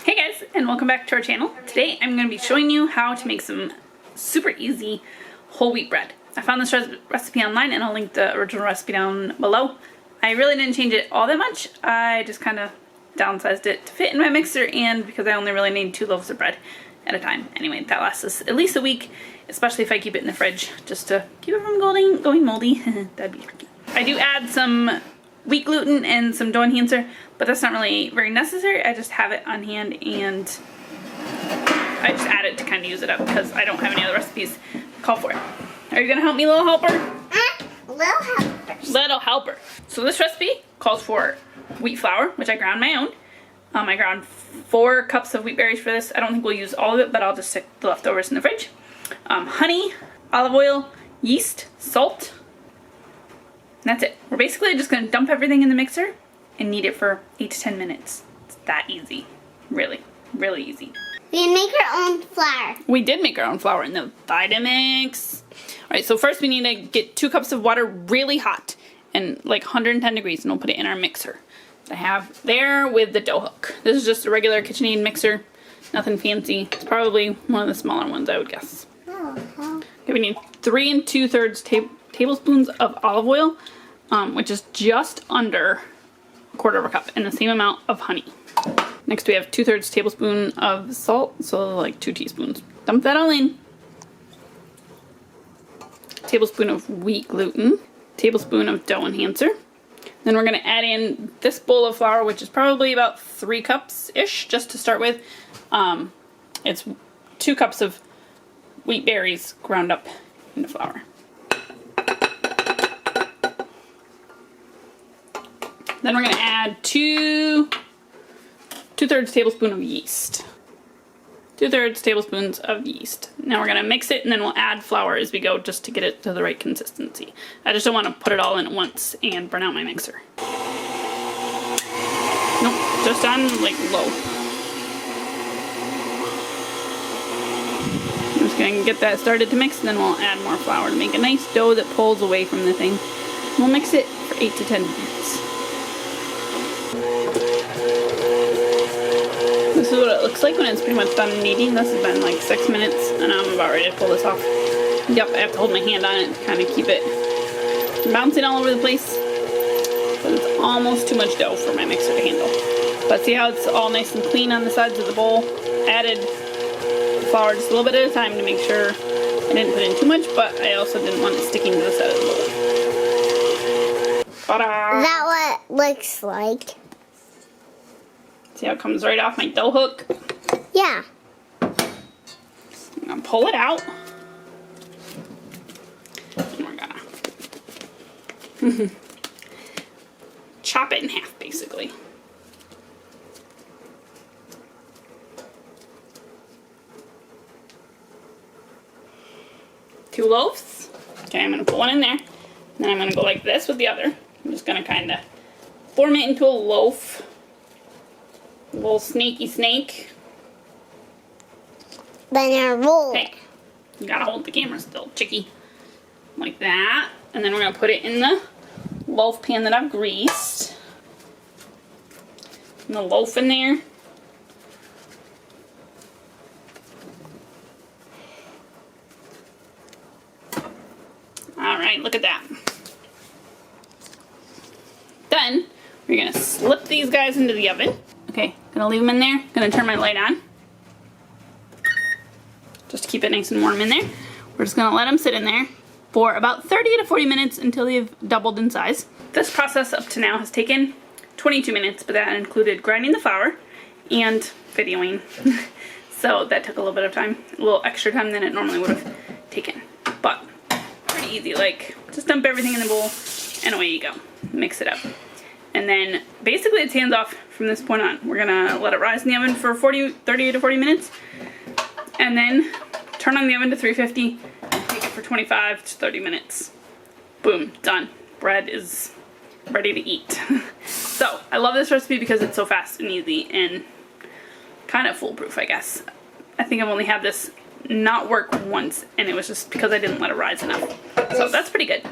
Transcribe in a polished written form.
Hey guys, and welcome back to our channel. Today I'm going to be showing you how to make some super easy whole wheat bread. I found this recipe online and I'll link the original recipe down below. I really didn't change it all that much. I just kind of downsized it to fit in my mixer and because I only really need 2 loaves of bread at a time. Anyway, that lasts us at least a week, especially if I keep it in the fridge just to keep it from going moldy. That'd be tricky. I do add some wheat gluten and some dough enhancer, but that's not really very necessary. I just have it on hand and I just add it to kind of use it up because I don't have any other recipes to call for it. Are you gonna help me, little helper? Little helper. Little helper. So this recipe calls for wheat flour, which I ground my own. I ground 4 cups of wheat berries for this. I don't think we'll use all of it, but I'll just stick the leftovers in the fridge. Honey, olive oil, yeast, salt. And that's it. We're basically just gonna dump everything in the mixer and knead it for 8 to 10 minutes. It's that easy. Really, really easy. We make our own flour. We did make our own flour in the Vitamix. Alright, so first we need to get 2 cups of water really hot and like 110 degrees, and we'll put it in our mixer that I have there with the dough hook. This is just a regular KitchenAid mixer, nothing fancy. It's probably one of the smaller ones, I would guess. Okay, we need 3 2/3 tablespoons of olive oil, which is just under 1/4 cup, and the same amount of honey. Next we have 2/3 tablespoon of salt, so like 2 teaspoons. Dump that all in. Tablespoon of wheat gluten, tablespoon of dough enhancer. Then we're gonna add in this bowl of flour, which is probably about 3 cups-ish, just to start with. It's 2 cups of wheat berries ground up into flour. Then we're gonna add 2/3 tablespoon of yeast. 2/3 tablespoons of yeast. Now we're gonna mix it and then we'll add flour as we go just to get it to the right consistency. I just don't want to put it all in at once and burn out my mixer. Nope, just on like low. I'm just gonna get that started to mix and then we'll add more flour to make a nice dough that pulls away from the thing. We'll mix it for 8 to 10 minutes. This is what it looks like when it's pretty much done kneading. This has been like 6 minutes and I'm about ready to pull this off. Yep, I have to hold my hand on it to kind of keep it from bouncing all over the place. But it's almost too much dough for my mixer to handle. But see how it's all nice and clean on the sides of the bowl? Added the flour just a little bit at a time to make sure I didn't put in too much, but I also didn't want it sticking to the side of the bowl. Ta-da! Is that what it looks like? See how it comes right off my dough hook? Yeah. I'm gonna pull it out. And we're gonna chop it in half, basically. Two loaves. Okay, I'm gonna put one in there. And then I'm gonna go like this with the other. I'm just gonna kind of form it into a loaf. A little snaky snake. Then I roll. Hey, you gotta hold the camera still, chickie. Like that. And then we're gonna put it in the loaf pan that I've greased. And the loaf in there. Alright, look at that. Then, we're gonna slip these guys into the oven. Okay, gonna leave them in there. Gonna turn my light on. Just to keep it nice and warm in there. We're just gonna let them sit in there for about 30 to 40 minutes until they've doubled in size. This process up to now has taken 22 minutes, but that included grinding the flour and videoing. So that took a little bit of time, a little extra time than it normally would have taken. But pretty easy, like just dump everything in the bowl and away you go. Mix it up. And then basically it's hands off from this point on. We're gonna let it rise in the oven for 30 to 40 minutes. And then turn on the oven to 350 and take it for 25 to 30 minutes. Boom, done. Bread is ready to eat. So I love this recipe because it's so fast and easy and kind of foolproof, I guess. I think I've only had this not work once and it was just because I didn't let it rise enough. So that's pretty good.